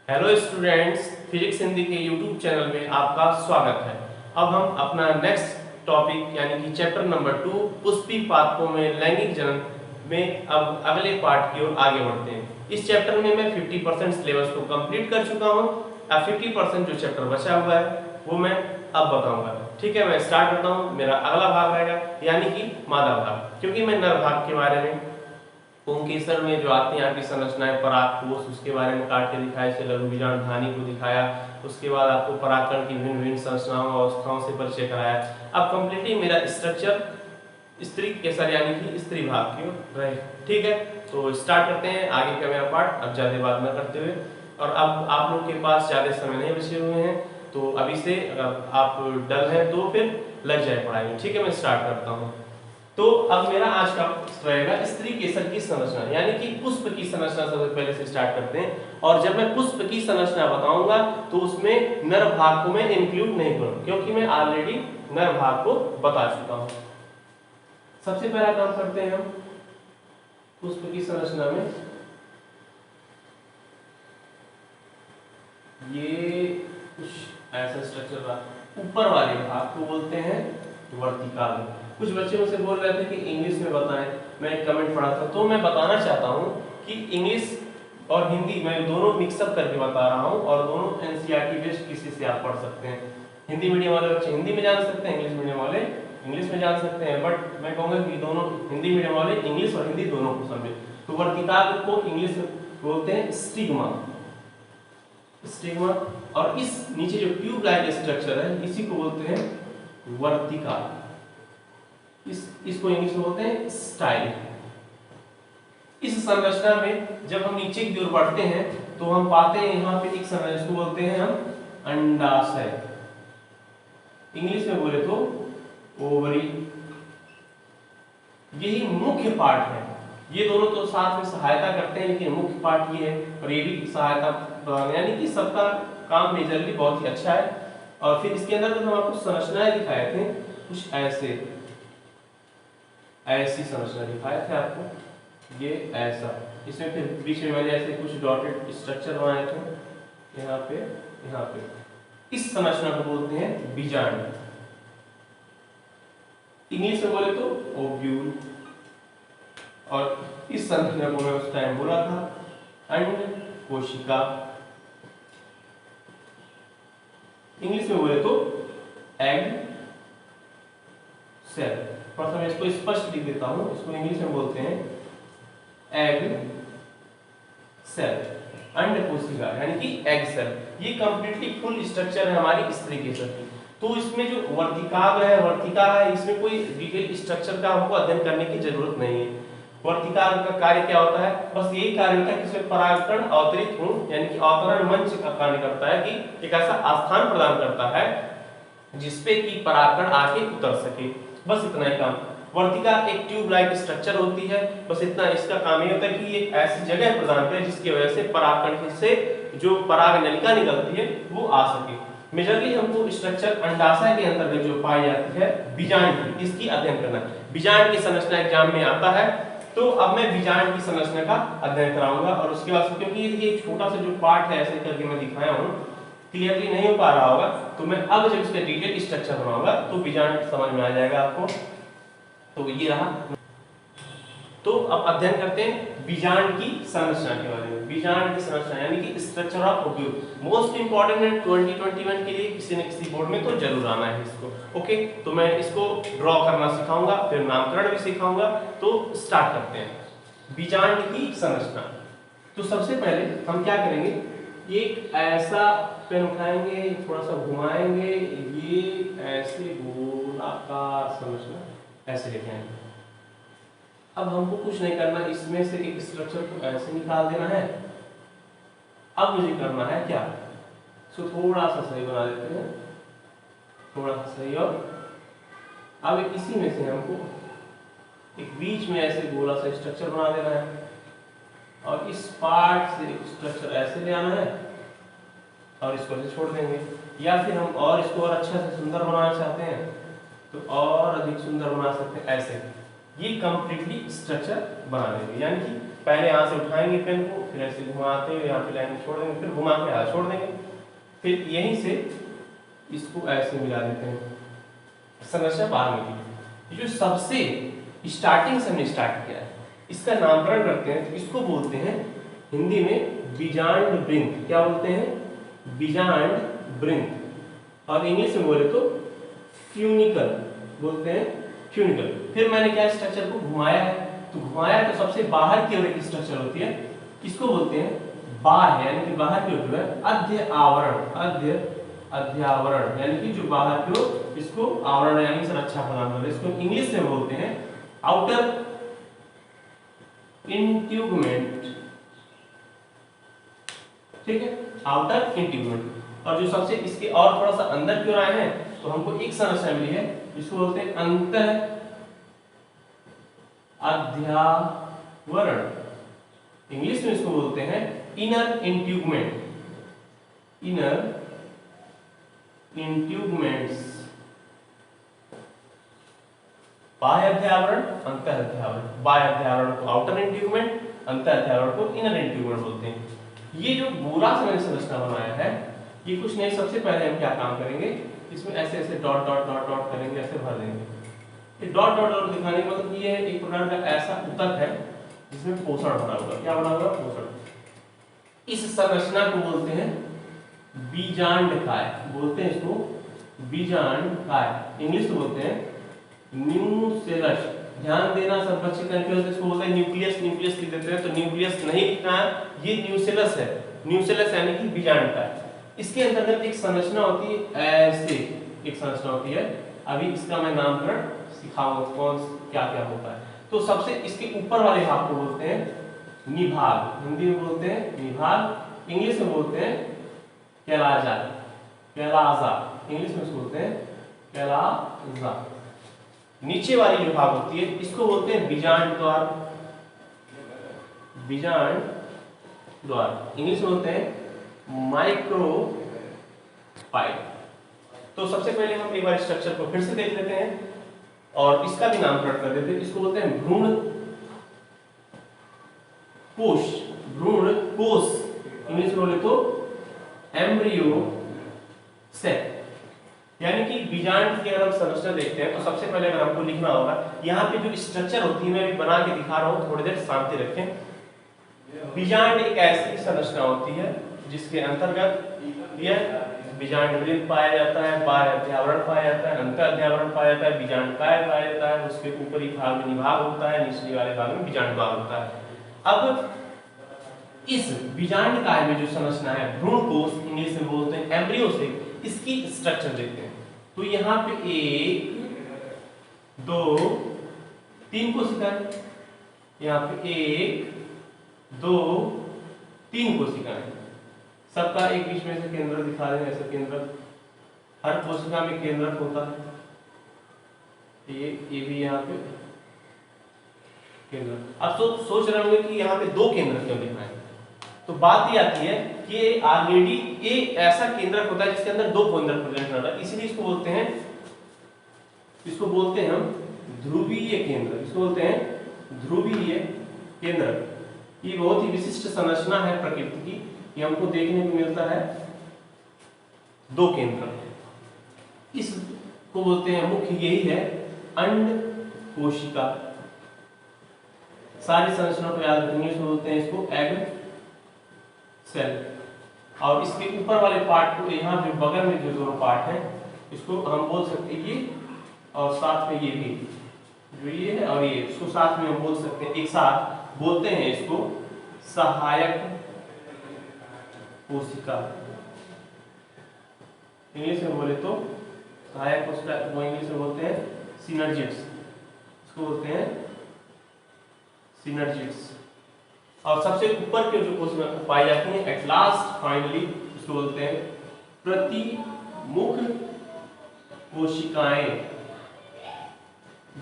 Hello students, physics Hindi के YouTube channel में आपका स्वागत है। अब हम अपना नेक्स्ट टॉपिक यानी कि चैप्टर नंबर 2 पुष्पी पादपों में लैंगिक जनन में अब अगले पार्ट की ओर आगे बढ़ते हैं। इस चैप्टर में मैं 50% सिलेबस को कंप्लीट कर चुका हूं। अब 50% जो चैप्टर बचा हुआ है वो मैं अब बताऊंगा। ठीक है, मैं स्टार्ट करता हूं। मेरा अगला भाग रहेगा यानी कि मादा भाग, क्योंकि मैं नर भाग के बारे में पुंकेसर में जो आती हैं आपकी संरचनाएं, परागकोश, उसके बारे में काट के दिखाया, इसके लघु बीजांड धानी को दिखाया। उसके बाद आपको परागकण की भिन्न भिन्न संरचनाओं और अवस्थाओं से परिचय कराया। अब कंप्लीटली मेरा स्ट्रक्चर स्त्री केसर यानी कि स्त्री भाग की ओर रहे। ठीक है, तो स्टार्ट करते हैं आगे का मेरा पार्ट, अब ज्यादा बात न करते हुए। और अब आप लोग के पास ज्यादा समय नहीं बचे हुए हैं, तो अभी से अगर आप डल हैं तो फिर लग जाए पढ़ाई में। ठीक है, मैं स्टार्ट करता हूँ। तो अब मेरा आज का रहेगा स्त्री केसर की संरचना यानी कि पुष्प की संरचना सबसे पहले से स्टार्ट करते हैं। और जब मैं पुष्प की संरचना बताऊंगा तो उसमें नर भाग को मैं इंक्लूड नहीं करूंगा, क्योंकि मैं ऑलरेडी नर भाग को बता चुका हूं। सबसे पहला काम करते हैं हम पुष्प की संरचना में। ये कुछ ऐसा स्ट्रक्चर रहा, ऊपर वाले भाग को बोलते हैं वर्तिकाल। कुछ बच्चे मुझसे बोल रहे थे कि इंग्लिश में बताएं, मैं एक कमेंट पढ़ा था, तो मैं बताना चाहता हूं कि इंग्लिश और हिंदी मैं दोनों मिक्सअप करके बता रहा हूं, और दोनों एनसीईआरटी बेस्ड किसी से आप पढ़ सकते हैं। हिंदी मीडियम वाले बच्चे हिंदी में जान सकते हैं, इंग्लिश मीडियम वाले इंग्लिश में जान सकते हैं, बट मैं कहूंगा कि दोनों हिंदी मीडियम वाले इंग्लिश और हिंदी दोनों को समझे। तो वर्तिकाल को इंग्लिश में बोलते हैं स्टिग्मा। स्टिग्मा, और इस नीचे जो ट्यूब लाइक स्ट्रक्चर है इसी को बोलते हैं वर्तिकाल। इसको इंग्लिश में बोलते हैं स्टाइल। इस संरचना में जब हम नीचे की ओर बढ़ते हैं तो हम पाते हैं यहाँ पे एक संरचना, इसको बोलते हैं हम अंडाशय। इंग्लिश में बोले तो ओवरी। यही मुख्य पार्ट है। ये दोनों तो साथ में सहायता करते हैं, लेकिन मुख्य पार्ट ये है, और ये भी सहायता यानी कि सबका काम मेजरली बहुत ही अच्छा है। और फिर इसके अंदर जो हम आपको संरचनाएं दिखाए थे कुछ ऐसी संरचना दिखाए थे आपको, ये ऐसा। इसमें फिर बीच में मैंने ऐसे कुछ डॉटेड स्ट्रक्चर बनाए थे, यहाँ पे। इस संरचना को बोलते हैं बीजांड। इंग्लिश में बोले तो ओव्यूल। और इस संरचना को मैं उस टाइम बोला था अंड कोशिका। इंग्लिश में बोले तो एग सेल। प्रथम इसको स्पष्ट लिख देता हूं, इसको इंग्लिश में बोलते हैं एग सेल, अंड कोशिका यानी कि एग सेल। ये कंप्लीटली फुल स्ट्रक्चर है हमारी स्त्री केसर की। तो इसमें जो वर्तिका है, इसमें कोई डिटेल स्ट्रक्चर का हमको अध्ययन करने की जरूरत नहीं है। वर्तिकाल का कार्य क्या होता है? बस यही कार्य होता है कि इसमें परागकण अवतरित हो, यानी कि अवतरण मंच का कार्य करता है, कि एक ऐसा स्थान प्रदान करता है जिसपे कि परागकण आके उतर सके। बस इतना ही काम। वर्तिका एक ट्यूब लाइक स्ट्रक्चर होती है, बस इतना इसका काम ये होता है कि ये ऐसी जगह प्रदान करे जिसकी वजह से परागकण से जो पराग नलिका निकलती है वो आ सके। मेजरली हमको स्ट्रक्चर अंडाशय के अंतर्गत जो पाई जाती है बीजांड की, इसकी अध्ययन करना है। बीजांड की संरचना एग्जाम में आता है, तो अब मैं बीजांड की संरचना का अध्ययन कराऊंगा। और उसके बाद क्योंकि ये छोटा सा जो पार्ट है ऐसे करके मैं दिखाया हूं, क्लियरली नहीं हो पा रहा होगा, तो मैं अब जब इसका डिटेल स्ट्रक्चर बनाऊंगा तो बीजांड समझ में आ जाएगा आपको। तो ये रहा। तो अब अध्ययन करते हैं बीजांड की संरचना के बारे में। बीजांड की संरचना यानी कि structure of ovule, most important है 2021 के लिए, किसी न किसी बोर्ड में तो जरूर आना है इसको। ओके, तो मैं इसको ड्रॉ करना सिखाऊंगा, फिर नामकरण भी सिखाऊंगा। तो स्टार्ट करते हैं बीजांड की संरचना। तो सबसे पहले हम क्या करेंगे, एक ऐसा पेन उठाएंगे, थोड़ा सा घुमाएंगे, ये ऐसे गोलाकार संरचना ऐसे लेके आएंगे। अब हमको कुछ नहीं करना, इसमें से एक स्ट्रक्चर को ऐसे निकाल देना है। अब मुझे करना है क्या, सो थोड़ा सा सही बना देते हैं, थोड़ा सा सही। और अब इसी में से हमको एक बीच में ऐसे गोला सा स्ट्रक्चर बना देना है, और इस पार्ट से एक स्ट्रक्चर ऐसे ले आना है और इसको ऐसे छोड़ देंगे। या फिर हम और इसको और अच्छा से सुंदर बनाना चाहते हैं तो और अधिक सुंदर बना सकते हैं ऐसे। ये कंप्लीटली स्ट्रक्चर बना देंगे, यानी कि पहले यहाँ से उठाएंगे पेन को, फिर ऐसे घुमाते हुए यहाँ पे लाइन छोड़ देंगे, फिर घुमा के यहाँ छोड़ देंगे, फिर यहीं से इसको ऐसे मिला देते हैं, संरचना बाहर निकली। जो सबसे स्टार्टिंग से हमने स्टार्ट किया है इसका नामकरण करते हैं, तो इसको बोलते हैं हिंदी में बीजांड वृंत। क्या बोलते हैं? बीजांड वृंत। और इंग्लिश में बोले तो फ्यूनिकल बोलते हैं, फ्यूनिकल। फिर मैंने क्या स्ट्रक्चर को घुमाया है, तो घुमाया तो सबसे बाहर की ओर एक स्ट्रक्चर होती है, इसको बोलते हैं बाह्य, यानी कि बाहर की ओर है अध्य आवरण, अध्यावरण, यानी कि जो बाहर की ओर इसको आवरण यानी सुरक्षा प्रदान कर रहे हैं। इसको इंग्लिश में बोलते हैं आउटर इंट्यूगमेंट। ठीक है, आउटर इंट्यूगमेंट। और जो सबसे इसके और थोड़ा सा अंदर की ओर आए हैं तो हमको एक संरचना मिली है जिसको बोलते हैं अंतर अध्यावरण। इंग्लिश में इसको बोलते हैं इनर इंट्यूगमेंट, इनर इंट्यूगमेंट्स। बाह्य अध्यावरण, अंतर अध्यावरण। बाह्य अध्यावरण को आउटर इंट्यूगमेंट, अंतर अध्यावरण को इनर इंट्यूगमेंट बोलते हैं। ये जो गोला से मैंने संरचना बनाया है ये कुछ नहीं, सबसे पहले हम क्या काम करेंगे, इसमें ऐसे ऐसे डॉट डॉट डॉट डॉट करेंगे, ऐसे भर देंगे। ये डॉट डॉट डॉट दिखाने का मतलब ये है एक प्रकार का ऐसा ऊतक है जिसमें पोषण भरा हुआ। क्या भरा हुआ? पोषण। इस संरचना को बोलते हैं बीजांडकाय, बोलते हैं इसको बीजांडकाय। इंग्लिश में बोलते हैं न्यूसेलस। ध्यान देना सब बच्चे कंफ्यूज, इसको बोलते हैं न्यूक्लियस, न्यूक्लियस लिख देते हैं, तो न्यूक्लियस नहीं लिखना है, ये न्यूसेलस है। न्यूसेलस यानी कि बीजांडकाय। इसके अंतर्गत एक संरचना होती है, ऐसे एक संरचना होती है। अभी इसका मैं नामकरण सिखाऊंगा कौन क्या क्या होता है। तो सबसे इसके ऊपर वाले भाग को बोलते हैं निभाग, हिंदी में बोलते हैं निभाग, इंग्लिश में बोलते हैं कैलाजा, कैलाजा, इंग्लिश में इसको बोलते हैं कैलाजा। नीचे वाली जो भाग होती है इसको बोलते हैं बीजांड द्वार, बीजांड द्वार, इंग्लिश में बोलते हैं माइक्रोपाइल। तो सबसे पहले हम एक बार स्ट्रक्चर को फिर से देख लेते हैं और इसका भी नामकरण कर देते हैं। इसको बोलते हैं भ्रूण कोश, भ्रूण कोश, इंग्लिश में बोले तो एम्ब्रियो सेल। यानी कि बीजांड की अगर हम संरचना देखते हैं तो सबसे पहले अगर हमको लिखना होगा, यहाँ पे जो स्ट्रक्चर होती है मैं अभी बना के दिखा रहा हूँ, थोड़ी देर शांति रखें। बीजांड एक ऐसी संरचना होती है जिसके अंतर्गत बीजांड वृंत पाया जाता है, बाह्य अध्यावरण पाया जाता है, अंतर अध्यावरण पाया जाता है, बीजांडकाय पाया जाता है, उसके ऊपरी भाग में निभाग होता है, निचले वाले भाग में बीजांडद्वार होता है। अब इस बीजांडकाय में जो संरचना है भ्रूण कोश, इंग्लिश में बोलते हैं एम्ब्रियो सेल, इसकी स्ट्रक्चर देखते हैं। तो यहाँ पे 1 2 3 कोशिकाएं, यहाँ पे 1 2 3 कोशिकाएं, सबका एक बीच में से केंद्र दिखा रहे हैं, ऐसा केंद्र हर कोशिका में केंद्रक होता है। ये भी यहाँ पे केंद्र। अब सोच रहे होंगे कि यहाँ पे 2 केंद्र क्यों दिखाए, तो बात ये आती है कि ऑलरेडी ये ऐसा केंद्रक होता है जिसके अंदर 2 केंद्र प्रेजेंट रहता है, इसीलिए इसको बोलते हैं हम ध्रुवीय केंद्र, इसको बोलते हैं ध्रुवीय केंद्र। ये बहुत ही विशिष्ट संरचना है प्रकृति की, ये हमको देखने को मिलता है 2 केंद्र। इसको बोलते हैं मुख्य, यही है अंड कोशिका। सारी संरचना को याद रखेंगे, इसको बोलते हैं इसको एग सेल। और इसके ऊपर वाले पार्ट को, यहाँ जो बगल में जो 2 पार्ट है इसको हम बोल सकते हैं ये, और साथ में ये भी जो ये है और ये, इसको साथ में हम बोल सकते हैं, एक साथ बोलते हैं इसको सहायक कोशिका। इंग्लिश में बोले तो सहायक कोशिका, वो इंग्लिश में बोलते हैं सिनर्जिड्स, इसको बोलते हैं सिनर्जिड्स। और सबसे ऊपर के जो कोशिका पाई जाती हैं एट लास्ट फाइनली, इसको बोलते हैं प्रतिमुख कोशिकाएं।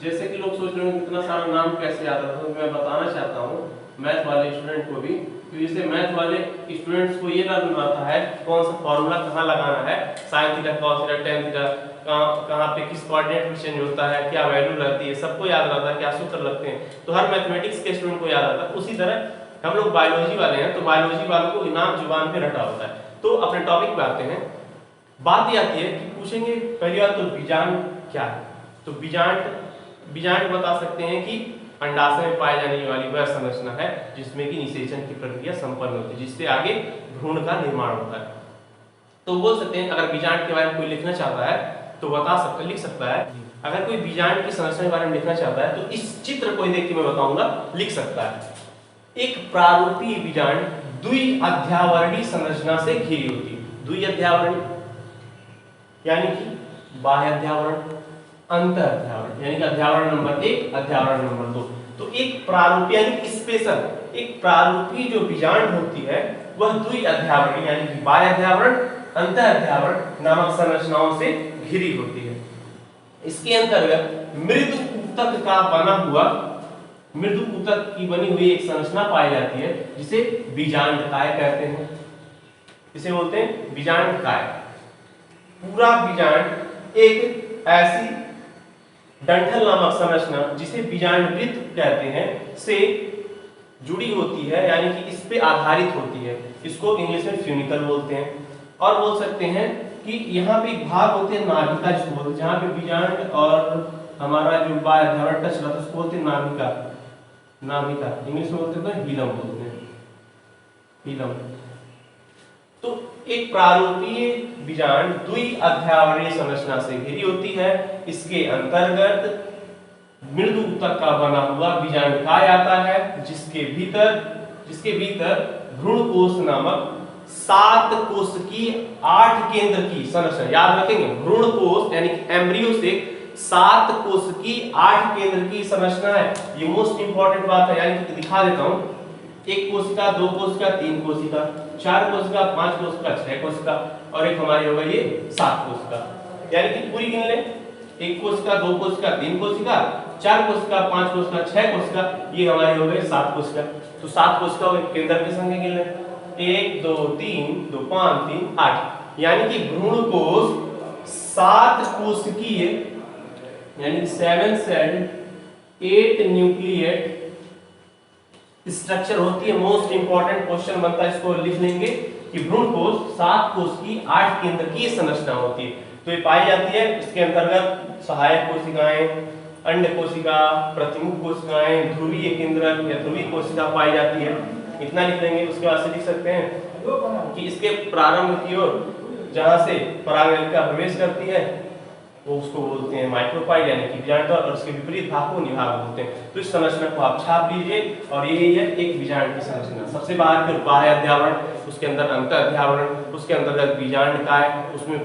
जैसे कि लोग सोच रहे हैं कितना सारा नाम कैसे आता है, तो मैं बताना चाहता हूँ मैथ वाले स्टूडेंट को भी जैसे मैथ वाले स्टूडेंट्स को ये ना आता है कौन सा फॉर्मूला कहाँ लगाना है, sine theta cos theta tan theta कहाँ पे किस कोऑर्डिनेट में चेंज होता है, क्या वैल्यू रहती है, सबको याद रहता है, क्या सूत्र लगते हैं, तो हर मैथमेटिक्स के स्टूडेंट को याद आता है। उसी तरह हम लोग बायोलॉजी वाले हैं, तो बायोलॉजी वालों को इनाम जुबान पे रटा होता है। तो अपने टॉपिक पे आते हैं। बात ये आती है कि पूछेंगे पहली बात तो बीजांड क्या है। तो बीजांड बता सकते हैं कि अंडाशय में पाई जाने वाली वह संरचना है जिसमें कि निषेचन की प्रक्रिया संपन्न होती है, जिससे आगे भ्रूण का निर्माण होता है। तो बोल सकते हैं अगर बीजांड के बारे में कोई लिखना चाहता है तो लिख सकता है। अगर कोई बीजांड की संरचना के बारे में लिखना चाहता है तो इस चित्र को देख के मैं बताऊंगा, लिख सकता है। एक प्रारूपीय बीजांड द्विअध्यावरणीय संरचना से घिरी होती है। द्विअध्यावरणीय यानी कि बाह्य अध्यावरण, अंत अध्यावरण, यानी कि अध्यावरण नंबर 1, अध्यावरण नंबर 2। तो एक प्रारूपीय यानी स्पेशल एक प्रारूपीय जो बीजांड होती है वह द्विअध्यावरणीय यानी कि बाह्य अध्यावरण, अंत अध्यावरण नामक संरचनाओं से घिरी होती है। इसके अंतर्गत मृदु ऊतक का बना हुआ, मृदु ऊतक की बनी हुई एक संरचना पाई जाती है जिसे बीजांडकाय कहते हैं। इसे बोलते हैं बीजांडकाय। पूरा बीजांड एक ऐसी डंठल नामक संरचना जिसे बीजांडवृत्त कहते हैं से जुड़ी होती है, यानी कि इस पे आधारित होती है। इसको इंग्लिश में फ्यूनिकल बोलते हैं। और बोल सकते हैं कि यहाँ पे एक भाग होते हैं नाभिका, जिसको बोलते हैं जहाँ पे बीजांड और हमारा जो बाह्य अध्यावरण टच रहता है उसको बोलते हैं नाभिका। नाभिका इंग्लिश में बोलते हैं हिलम बोलते हैं, हिलम। तो एक प्रारूपीय बीजांड द्विअध्यावरणीय संरचना से घिरी होती है। इसके अंतर्गत मृदु ऊतक का बना हुआ बीजांडकाय आता है जिसके भीतर भ्रूण कोश नामक 7 कोश की 8 केंद्र की संरचना, याद रखेंगे भ्रूण कोश यानी कि एम्ब्रियो से 7 कोश की 8 केंद्र की संरचना है। ये मोस्ट इंपॉर्टेंट बात है, यानी कि दिखा देता हूं। 1 कोशिका, 2 कोशिका, 3 कोशिका, 4 कोशिका, 5 कोशिका, 6 कोशिका और एक हमारी हो गई ये 7 कोशिका। यानी कि पूरी गिन ले, 1 कोशिका, 2 कोशिका, 3 कोशिका, 4 कोशिका, 5 कोशिका, 6 कोशिका, ये हमारी हो गई 7 कोशिका। तो 7 कोशिका के केंद्र की संख्या गिन ले, 1 2 3 2 5 3 8, यानी कि भ्रूण कोश 7 कोशिकीय यानी 7 सेल्ड 8 न्यूक्लिएट स्ट्रक्चर होती है। मोस्ट इंपॉर्टेंट क्वेश्चन बनता है, इसको लिख लेंगे कि भ्रूण कोश 7 कोश की 8 केंद्र की संरचना होती है। तो ये पाई जाती है। इसके अंतर्गत सहायक कोशिकाएं, अंड कोशिका, प्रतिमुख कोशिकाएं, ध्रुवीय केंद्रक या ध्रुवीय कोशिका पाई जाती है। इतना लिख लेंगे। उसके बाद से लिख सकते हैं कि इसके प्रारंभ की ओर जहां से परागनलिका प्रवेश करती है वो उसको बोलते हैं माइक्रोपाइल यानी कि बीजांड, और उसके विपरीत भाग को निभाग बोलते हैं। तो इस संरचना को आप छाप लीजिए और यही है एक बीजांड की संरचना। सबसे बाहर के बाह्य अध्यावरण, उसके अंदर अंत अध्यावरण, उसके अंतर्गत बीजांडकाय, उसमें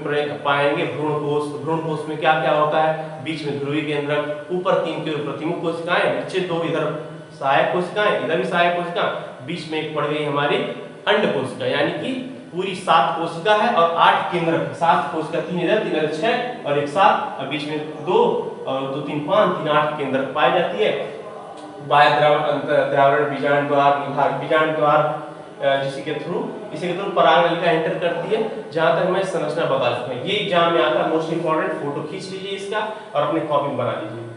पाएंगे भ्रूण कोश। भ्रूण कोश में क्या क्या होता है, बीच में ध्रुवीय केंद्रक, ऊपर 3 की ओर प्रतिमुख कोशिकाएं, नीचे 2 इधर सहायक कोशिकाएं, इधर भी सहायक कोशिका, बीच में एक पड़ गई हमारी अंड कोशिका, यानी कि पूरी 7 कोशिका है और 8 केंद्रक। 7 कोशिका, 3 इधर 3 इधर 6 और एक 7 और बीच में 2 और 2 3 5 3 8 केंद्रक पाई जाती है। बाह्य अध्यावरण, अंत अध्यावरण, बीजांड द्वार, विभाग, बीजांड द्वार इसी के थ्रू परागनलिका एंटर करती है। जहां तक मैं संरचना बता चुका हूं, ये एग्जाम में आता है, मोस्ट इंपॉर्टेंट। फोटो खींच लीजिए इसका और अपने कॉपी में बना लीजिए।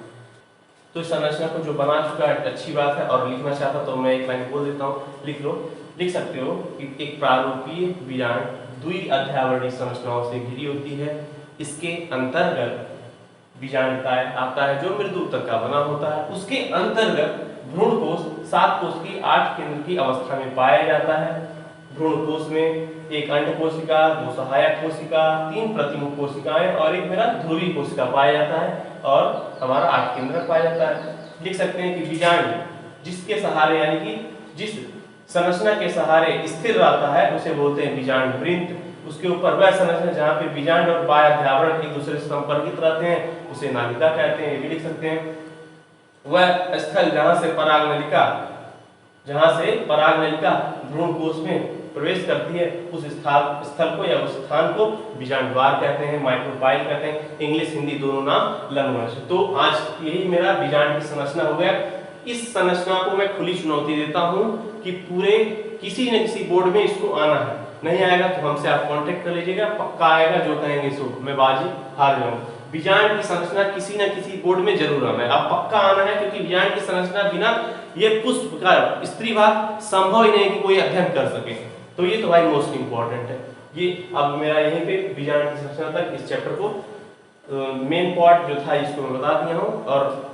तो इस संरचना को जो बना चुका है अच्छी बात है, और लिखना चाहता तो मैं एक लाइन बोल देता हूँ, लिख लो। लिख सकते हो कि एक प्रारूपीय बीजांड द्विअध्यावरणीय संरचनाओं से घिरी होती है। इसके अंतर्गत बीजांडकाय आता है जो मृदु ऊतक का बना होता है। उसके अंतर्गत भ्रूण कोश 7 कोश की 8 केंद्र की अवस्था में पाया जाता है। भ्रूण कोश में एक अंड कोशिका, 2 सहायक कोशिका, 3 प्रतिमुख कोशिकाएं और एक मेरा ध्रुवीय कोशिका पाया जाता है और हमारा 8 केंद्रक पाया जाता है। लिख सकते हैं कि बीजांड जिसके सहारे यानी कि जिस संरचना के सहारे स्थिर रहता है उसे बोलते हैं बीजांड वृत्त। उसके ऊपर वह संरचना जहां पे बीजांड और बाह्य अध्यावरण एक दूसरे से संपर्कित रहते हैं उसे नाभिका कहते हैं। ये भी लिख सकते हैं। वह स्थल जहां से परागनलिका भ्रूण कोश में प्रवेश करती है उस स्थल को या उस स्थान को बीजांड द्वार कहते हैं, माइक्रोपाइल कहते हैं। इंग्लिश हिंदी दोनों नाम लंबवंश। तो आज यही मेरा बीजांड की संरचना हो गया। इस संरचना को मैं खुली चुनौती देता हूं कि पूरे किसी न किसी बोर्ड में इसको आना है, नहीं आएगा तो हमसे आप कांटेक्ट कर लीजिएगा, पक्का आएगा, जो कहेंगे सो मैं बाजी हार जाऊंगा। बीजांड की संरचना किसी न किसी बोर्ड में जरूर आना है, अब पक्का आना है, क्योंकि बीजांड की संरचना बिना ये पुष्प का स्त्री भाग संभव ही नहीं कि कोई अध्ययन कर सके। तो ये तो भाई मोस्ट इंपॉर्टेंट है। ये अब मेरा यहीं पे बीजांड की संरचना तक इस चैप्टर को मेन पार्ट जो था इसको मैं बता दिया हूँ, और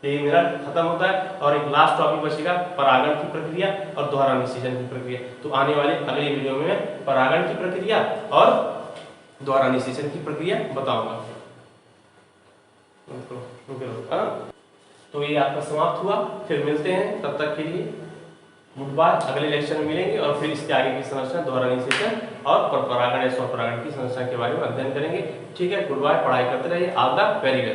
ये मेरा खत्म होता है। और एक लास्ट टॉपिक बचेगा परागण की प्रक्रिया और दोहरा निषेचन की प्रक्रिया। तो आने वाले अगले वीडियो में मैं परागण की प्रक्रिया और दोहरा निषेचन की प्रक्रिया बताऊंगा। तो ये आपका समाप्त हुआ, फिर मिलते हैं, तब तक के लिए गुड बाय। अगले लेक्चर में मिलेंगे और फिर इसके आगे की संरचना, दोहरा निषेचन और परागण या स्वपरागण की संरचना के बारे में अध्ययन करेंगे। ठीक है, गुड बाय, पढ़ाई करते रहिए, ऑल द वेरी बेस्ट।